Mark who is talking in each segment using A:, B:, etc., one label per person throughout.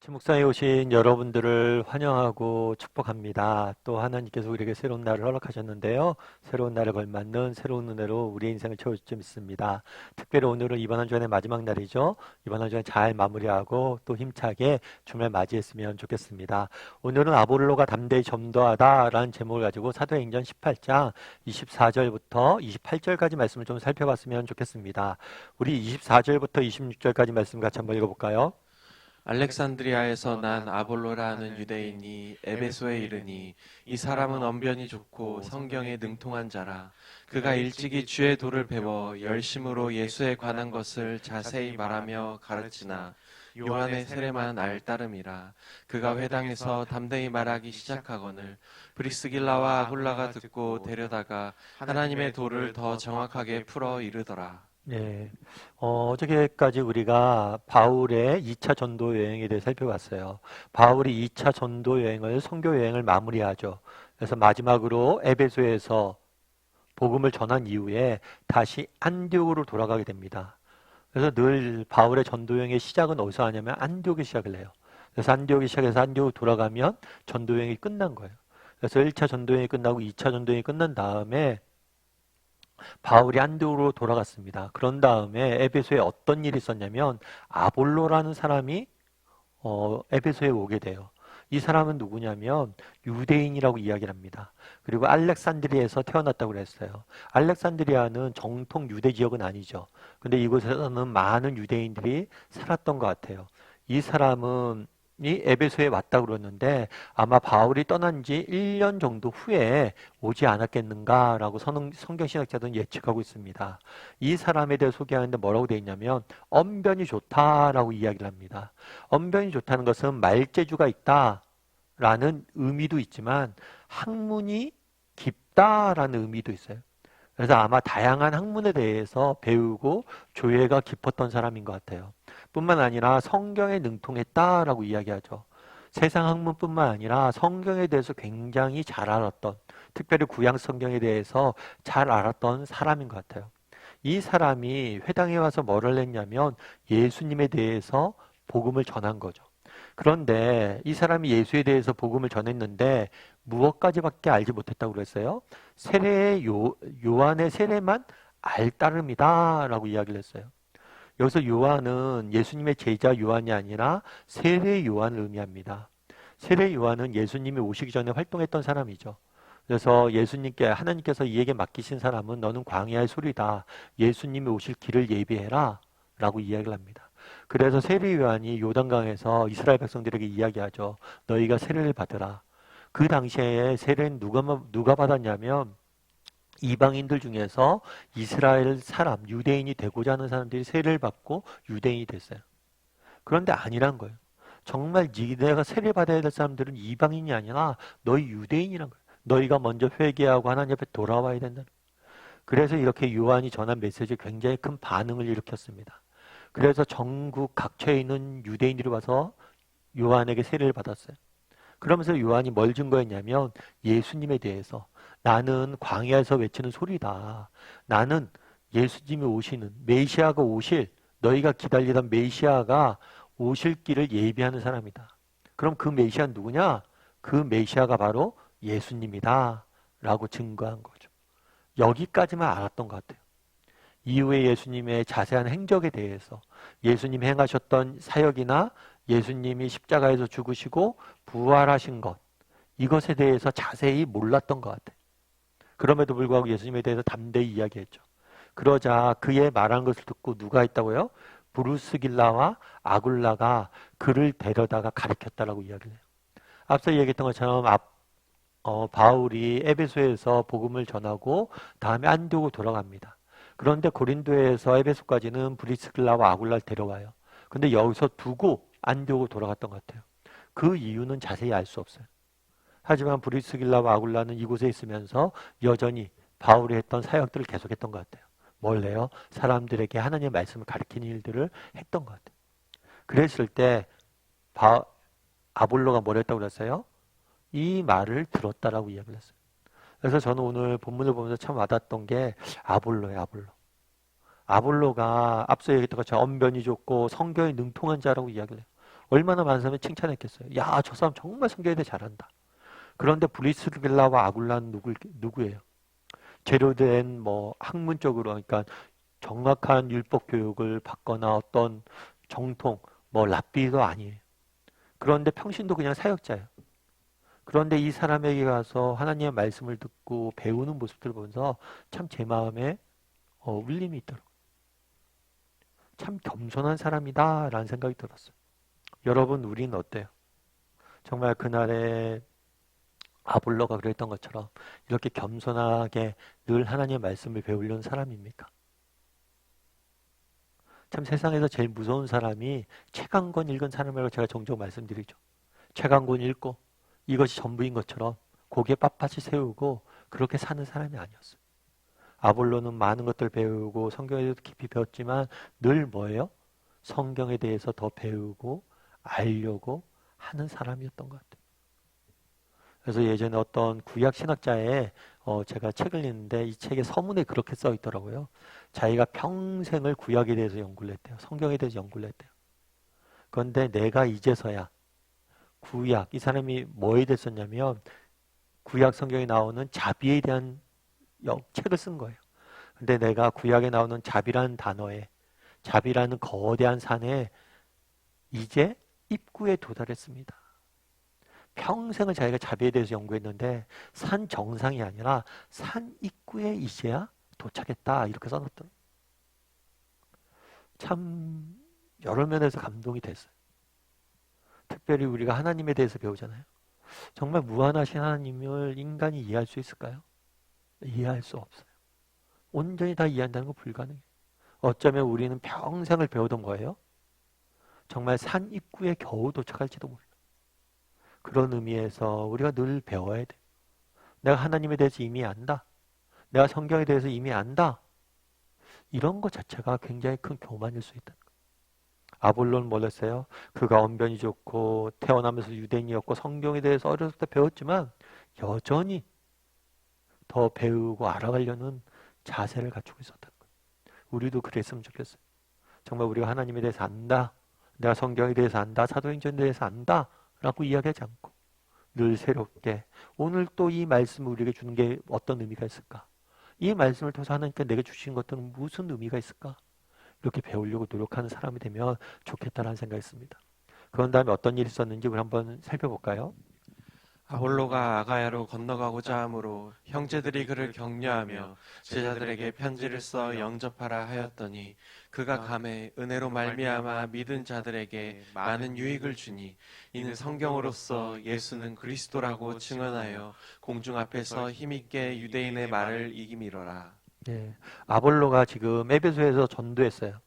A: 아침 묵상에 오신 여러분들을 환영하고 축복합니다. 또 하나님께서 우리에게 새로운 날을 허락하셨는데요. 새로운 날에 걸맞는 새로운 은혜로 우리의 인생을 채워줄 줄 믿습니다. 특별히 오늘은 이번 한 주간의 마지막 날이죠. 이번 한 주간 잘 마무리하고 또 힘차게 주말 맞이했으면 좋겠습니다. 오늘은 아볼로가 담대히 전도하다라는 제목을 가지고 사도행전 18장 24절부터 28절까지 말씀을 좀 살펴봤으면 좋겠습니다. 우리 24절부터 26절까지 말씀 같이 한번 읽어볼까요?
B: 알렉산드리아에서 난 아볼로라는 유대인이 에베소에 이르니 이 사람은 언변이 좋고 성경에 능통한 자라. 그가 일찍이 주의 도를 배워 열심으로 예수에 관한 것을 자세히 말하며 가르치나 요한의 세례만 알따름이라. 그가 회당에서 담대히 말하기 시작하거늘 브리스길라와 아굴라가 듣고 데려다가 하나님의 도를 더 정확하게 풀어 이르더라.
A: 네. 어저께까지 우리가 바울의 2차 전도 여행에 대해 살펴봤어요. 바울이 2차 전도 여행을, 선교 여행을 마무리하죠. 그래서 마지막으로 에베소에서 복음을 전한 이후에 다시 안디옥으로 돌아가게 됩니다. 그래서 늘 바울의 전도 여행의 시작은 어디서 하냐면 안디옥에 시작을 해요. 그래서 안디옥에 시작해서 안디옥 돌아가면 전도 여행이 끝난 거예요. 그래서 1차 전도 여행이 끝나고 2차 전도 여행이 끝난 다음에 바울이 안디옥으로 돌아갔습니다. 그런 다음에 에베소에 어떤 일이 있었냐면 아볼로라는 사람이 에베소에 오게 돼요. 이 사람은 누구냐면 유대인이라고 이야기를 합니다. 그리고 알렉산드리아에서 태어났다고 그랬어요. 알렉산드리아는 정통 유대 지역은 아니죠. 근데 이곳에서는 많은 유대인들이 살았던 것 같아요. 이 사람은 이 에베소에 왔다고 그러는데 아마 바울이 떠난 지 1년 정도 후에 오지 않았겠는가라고 성경신학자들은 예측하고 있습니다. 이 사람에 대해 소개하는데 뭐라고 되어 있냐면 언변이 좋다라고 이야기를 합니다. 언변이 좋다는 것은 말재주가 있다라는 의미도 있지만 학문이 깊다라는 의미도 있어요. 그래서 아마 다양한 학문에 대해서 배우고 조예가 깊었던 사람인 것 같아요. 뿐만 아니라 성경에 능통했다라고 이야기하죠. 세상 학문뿐만 아니라 성경에 대해서 굉장히 잘 알았던, 특별히 구약 성경에 대해서 잘 알았던 사람인 것 같아요. 이 사람이 회당에 와서 뭐를 했냐면 예수님에 대해서 복음을 전한 거죠. 그런데 이 사람이 예수에 대해서 복음을 전했는데 무엇까지밖에 알지 못했다고 그랬어요? 요한의 세례만 알따름이다라고 이야기를 했어요. 여기서 요한은 예수님의 제자 요한이 아니라 세례 요한을 의미합니다. 세례 요한은 예수님이 오시기 전에 활동했던 사람이죠. 그래서 하나님께서 이에게 맡기신 사람은 너는 광야의 소리다. 예수님이 오실 길을 예비해라. 라고 이야기를 합니다. 그래서 세례 요한이 요단강에서 이스라엘 백성들에게 이야기하죠. 너희가 세례를 받으라. 그 당시에 세례는 누가 받았냐면 이방인들 중에서 이스라엘 사람, 유대인이 되고자 하는 사람들이 세례를 받고 유대인이 됐어요. 그런데 아니란 거예요. 정말 니네가 세례 받아야 될 사람들은 이방인이 아니라 너희 유대인이란 거예요. 너희가 먼저 회개하고 하나님 앞에 돌아와야 된다는 거예요. 그래서 이렇게 요한이 전한 메시지에 굉장히 큰 반응을 일으켰습니다. 그래서 전국 각처에 있는 유대인들이 와서 요한에게 세례를 받았어요. 그러면서 요한이 뭘 증거했냐면 예수님에 대해서 나는 광야에서 외치는 소리다. 나는 예수님이 오시는 메시아가 오실 너희가 기다리던 메시아가 오실 길을 예비하는 사람이다. 그럼 그 메시아는 누구냐? 그 메시아가 바로 예수님이다. 라고 증거한 거죠. 여기까지만 알았던 것 같아요. 이후에 예수님의 자세한 행적에 대해서 예수님 행하셨던 사역이나 예수님이 십자가에서 죽으시고 부활하신 것 이것에 대해서 자세히 몰랐던 것 같아요. 그럼에도 불구하고 예수님에 대해서 담대히 이야기했죠. 그러자 그의 말한 것을 듣고 누가 했다고요? 브루스길라와 아굴라가 그를 데려다가 가르쳤다라고 이야기를 해요. 앞서 얘기했던 것처럼 바울이 에베소에서 복음을 전하고 다음에 안디옥으로 돌아갑니다. 그런데 고린도에서 에베소까지는 브리스길라와 아굴라를 데려와요. 근데 여기서 두고 안디옥으로 돌아갔던 것 같아요. 그 이유는 자세히 알 수 없어요. 하지만 브리스길라와 아굴라는 이곳에 있으면서 여전히 바울이 했던 사역들을 계속했던 것 같아요. 뭘 해요? 사람들에게 하나님의 말씀을 가르치는 일들을 했던 것 같아요. 그랬을 때 아볼로가 뭘 했다고 그랬어요? 이 말을 들었다라고 이야기를 했어요. 그래서 저는 오늘 본문을 보면서 참 와닿았던 게 아볼로예요. 아볼로. 아볼로가 앞서 얘기했던 것처럼 언변이 좋고 성경에 능통한 자라고 이야기를 해요. 얼마나 많은 사람이 칭찬했겠어요. 야, 저 사람 정말 성경에 대해 잘한다. 그런데 브리스길라와 아굴라는 누구예요? 재료된 뭐 학문적으로, 그러니까 정확한 율법 교육을 받거나 어떤 정통, 뭐 랍비도 아니에요. 그런데 평신도 그냥 사역자예요. 그런데 이 사람에게 가서 하나님의 말씀을 듣고 배우는 모습들을 보면서 참 제 마음에 울림이 있더라고요. 참 겸손한 사람이다라는 생각이 들었어요. 여러분, 우리는 어때요? 정말 그날에 아볼로가 그랬던 것처럼 이렇게 겸손하게 늘 하나님의 말씀을 배우려는 사람입니까? 참 세상에서 제일 무서운 사람이 책강권 읽은 사람이라고 제가 종종 말씀드리죠. 책강권 읽고 이것이 전부인 것처럼 고개 빳빳이 세우고 그렇게 사는 사람이 아니었어요. 아볼로는 많은 것들 배우고 성경에 대해서 깊이 배웠지만 늘 뭐예요? 성경에 대해서 더 배우고 알려고 하는 사람이었던 것 같아요. 그래서 예전에 어떤 구약 신학자의 제가 책을 읽는데 이 책의 서문에 그렇게 써 있더라고요. 자기가 평생을 구약에 대해서 연구를 했대요. 성경에 대해서 연구를 했대요. 그런데 내가 이제서야 구약, 이 사람이 뭐에 대해 썼냐면 구약 성경에 나오는 자비에 대한 책을 쓴 거예요. 근데 내가 구약에 나오는 자비라는 단어에, 자비라는 거대한 산에 이제 입구에 도달했습니다. 평생을 자기가 자비에 대해서 연구했는데 산 정상이 아니라 산 입구에 이제야 도착했다, 이렇게 써놨더라고요. 참 여러 면에서 감동이 됐어요. 특별히 우리가 하나님에 대해서 배우잖아요. 정말 무한하신 하나님을 인간이 이해할 수 있을까요? 이해할 수 없어요. 온전히 다 이해한다는 건 불가능해요. 어쩌면 우리는 평생을 배우던 거예요. 정말 산 입구에 겨우 도착할지도 몰라요. 그런 의미에서 우리가 늘 배워야 돼요. 내가 하나님에 대해서 이미 안다. 내가 성경에 대해서 이미 안다. 이런 것 자체가 굉장히 큰 교만일 수 있다. 아볼로는 몰랐어요. 그가 언변이 좋고 태어나면서 유대인이었고 성경에 대해서 어렸을 때 배웠지만 여전히 더 배우고 알아가려는 자세를 갖추고 있었다는 거예요. 우리도 그랬으면 좋겠어요. 정말 우리가 하나님에 대해서 안다. 내가 성경에 대해서 안다. 사도행전에 대해서 안다. 라고 이야기하지 않고 늘 새롭게 오늘 또 이 말씀을 우리에게 주는 게 어떤 의미가 있을까? 이 말씀을 통해서 하나님께 내게 주신 것들은 무슨 의미가 있을까? 이렇게 배우려고 노력하는 사람이 되면 좋겠다라는 생각이 있습니다. 그런 다음에 어떤 일이 있었는지 우리 한번 살펴볼까요?
B: 아볼로가 아가야로 건너가고자 하므로 형제들이 그를 격려하며 제자들에게 편지를 써 영접하라 하였더니 그가 감에 은혜로 말미암아 믿은 자들에게 많은 유익을 주니 이는 성경으로서 예수는 그리스도라고 증언하여 공중 앞에서 힘있게 유대인의 말을 이기미러라.
A: 네, 아볼로가 지금 에베소에서 전도했어요.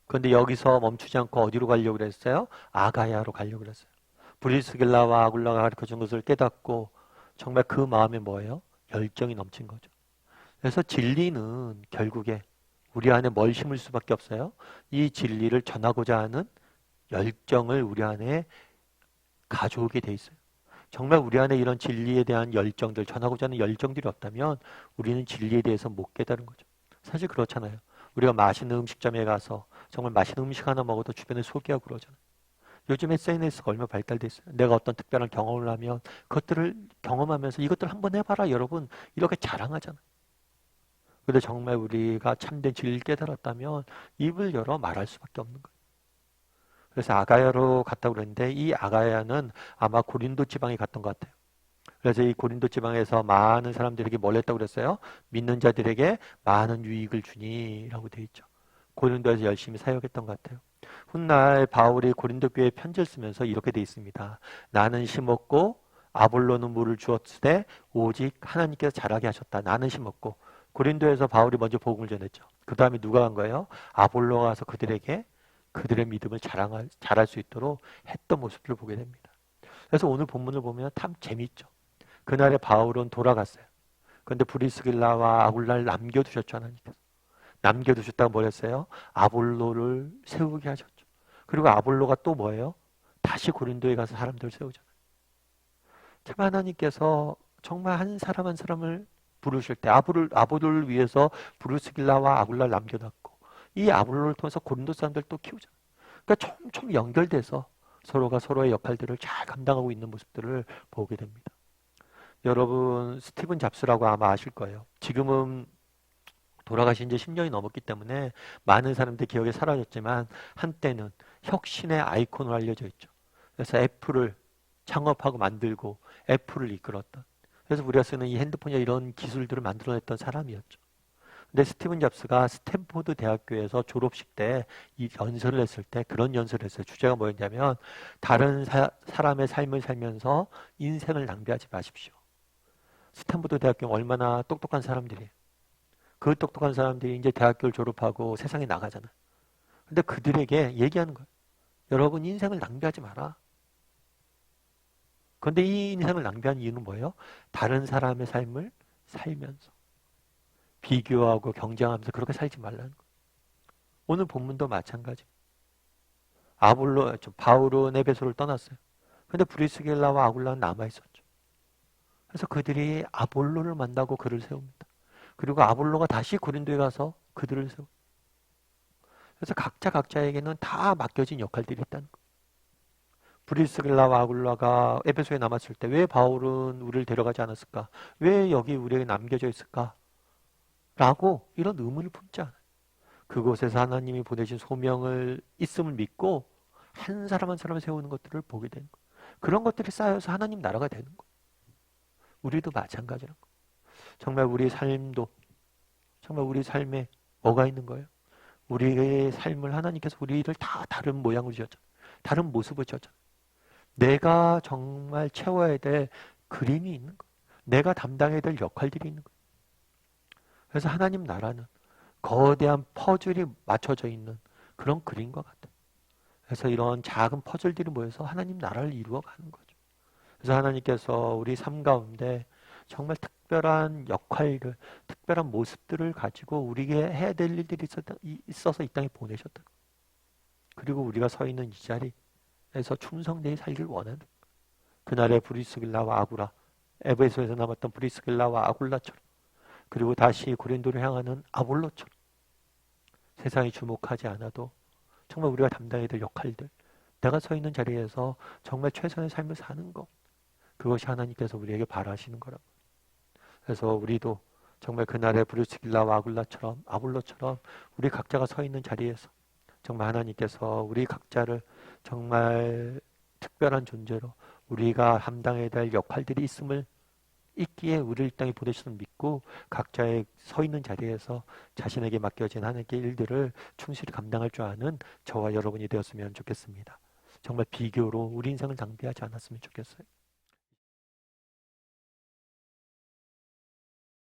A: 그런데 여기서 멈추지 않고 어디로 가려고 그랬어요? 아가야로 가려고 그랬어요. 브리스길라와 아굴라가 가르쳐준 것을 깨닫고 정말 그 마음에 뭐예요? 열정이 넘친 거죠. 그래서 진리는 결국에 우리 안에 뭘 심을 수밖에 없어요. 이 진리를 전하고자 하는 열정을 우리 안에 가져오게 돼 있어요. 정말 우리 안에 이런 진리에 대한 열정들, 전하고자 하는 열정들이 없다면 우리는 진리에 대해서 못 깨달은 거죠. 사실 그렇잖아요. 우리가 맛있는 음식점에 가서 정말 맛있는 음식 하나 먹어도 주변에 소개하고 그러잖아요. 요즘 SNS가 얼마나 발달돼 있어요. 내가 어떤 특별한 경험을 하면 그것들을 경험하면서 이것들 한번 해봐라 여러분 이렇게 자랑하잖아요. 근데 정말 우리가 참된 진리를 깨달았다면 입을 열어 말할 수밖에 없는 거예요. 그래서 아가야로 갔다고 그랬는데 이 아가야는 아마 고린도 지방에 갔던 것 같아요. 그래서 이 고린도 지방에서 많은 사람들에게 뭘 했다고 그랬어요? 믿는 자들에게 많은 유익을 주니라고 되어 있죠. 고린도에서 열심히 사역했던 것 같아요. 훗날 바울이 고린도 교회에 편지를 쓰면서 이렇게 되어 있습니다. 나는 심었고 아볼로는 물을 주었을 때 오직 하나님께서 자라게 하셨다. 나는 심었고 고린도에서 바울이 먼저 복음을 전했죠. 그 다음에 누가 간 거예요? 아볼로가 가서 그들에게 그들의 믿음을 자랄 수 있도록 했던 모습을 보게 됩니다. 그래서 오늘 본문을 보면 참 재미있죠. 그날에 바울은 돌아갔어요. 그런데 브리스길라와 아굴라를 남겨두셨죠. 하나님께서. 남겨두셨다고 뭘 했어요? 아볼로를 세우게 하셨죠. 그리고 아볼로가 또 뭐예요? 다시 고린도에 가서 사람들을 세우잖아요. 참 하나님께서 정말 한 사람 한 사람을 부르실 때 아볼로를 위해서 브리스길라와 아굴라를 남겨놨고 이 아볼로를 통해서 고린도 사람들 또 키우잖아요. 그러니까 촘촘 연결돼서 서로가 서로의 역할들을 잘 감당하고 있는 모습들을 보게 됩니다. 여러분, 스티븐 잡스라고 아마 아실 거예요. 지금은 돌아가신 지 10년이 넘었기 때문에 많은 사람들 기억에 사라졌지만 한때는 혁신의 아이콘으로 알려져 있죠. 그래서 애플을 창업하고 만들고 애플을 이끌었던, 그래서 우리가 쓰는 이 핸드폰이나 이런 기술들을 만들어냈던 사람이었죠. 근데 스티븐 잡스가 스탠포드 대학교에서 졸업식 때 이 연설을 했을 때 그런 연설을 했어요. 주제가 뭐였냐면 다른 사람의 삶을 살면서 인생을 낭비하지 마십시오. 스탠포드 대학교는 얼마나 똑똑한 사람들이에요. 그 똑똑한 사람들이 이제 대학교를 졸업하고 세상에 나가잖아요. 근데 그들에게 얘기하는 거예요. 여러분 인생을 낭비하지 마라. 그런데 이 인생을 낭비한 이유는 뭐예요? 다른 사람의 삶을 살면서 비교하고 경쟁하면서 그렇게 살지 말라는 거예요. 오늘 본문도 마찬가지. 바울은 에베소를 떠났어요. 근데 브리스길라와 아굴라는 남아있었죠. 그래서 그들이 아볼로를 만나고 그를 세웁니다. 그리고 아볼로가 다시 고린도에 가서 그들을 세웁니다. 그래서 각자에게는 다 맡겨진 역할들이 있다는 거예요. 브리스길라와 아굴라가 에베소에 남았을 때 왜 바울은 우리를 데려가지 않았을까? 왜 여기 우리에게 남겨져 있을까? 라고 이런 의문을 품지 않아요. 그곳에서 하나님이 보내신 소명을 있음을 믿고 한 사람 한 사람을 세우는 것들을 보게 되는 거예요. 그런 것들이 쌓여서 하나님 나라가 되는 거예요. 우리도 마찬가지라는 거예요. 정말 우리 삶도 정말 우리 삶에 뭐가 있는 거예요? 우리의 삶을 하나님께서 우리를 다 다른 모양으로 지었잖아요. 다른 모습을 지었잖아요. 내가 정말 채워야 될 그림이 있는 거예요. 내가 담당해야 될 역할들이 있는 거예요. 그래서 하나님 나라는 거대한 퍼즐이 맞춰져 있는 그런 그림과 같아요. 그래서 이런 작은 퍼즐들이 모여서 하나님 나라를 이루어가는 거죠. 그래서 하나님께서 우리 삶 가운데 정말 특별한 역할들, 특별한 모습들을 가지고 우리에게 해야 될 일들이 있어서 이 땅에 보내셨다. 그리고 우리가 서 있는 이 자리에서 충성되이 살기를 원하는 그날의 브리스길라와 아굴라, 에베소에서 남았던 브리스길라와 아굴라처럼, 그리고 다시 고린도를 향하는 아볼로처럼 세상이 주목하지 않아도 정말 우리가 담당해야 될 역할들, 내가 서 있는 자리에서 정말 최선의 삶을 사는 것, 그것이 하나님께서 우리에게 바라시는 거라고. 그래서 우리도 정말 그날의 브리스길라와 아굴라처럼 아볼로처럼 우리 각자가 서 있는 자리에서 정말 하나님께서 우리 각자를 정말 특별한 존재로 우리가 감당해야 될 역할들이 있기에 우리를 이 땅에 보내셨음을 믿고 각자의 서 있는 자리에서 자신에게 맡겨진 하나님의 일들을 충실히 감당할 줄 아는 저와 여러분이 되었으면 좋겠습니다. 정말 비교로 우리 인생을 낭비하지 않았으면 좋겠어요.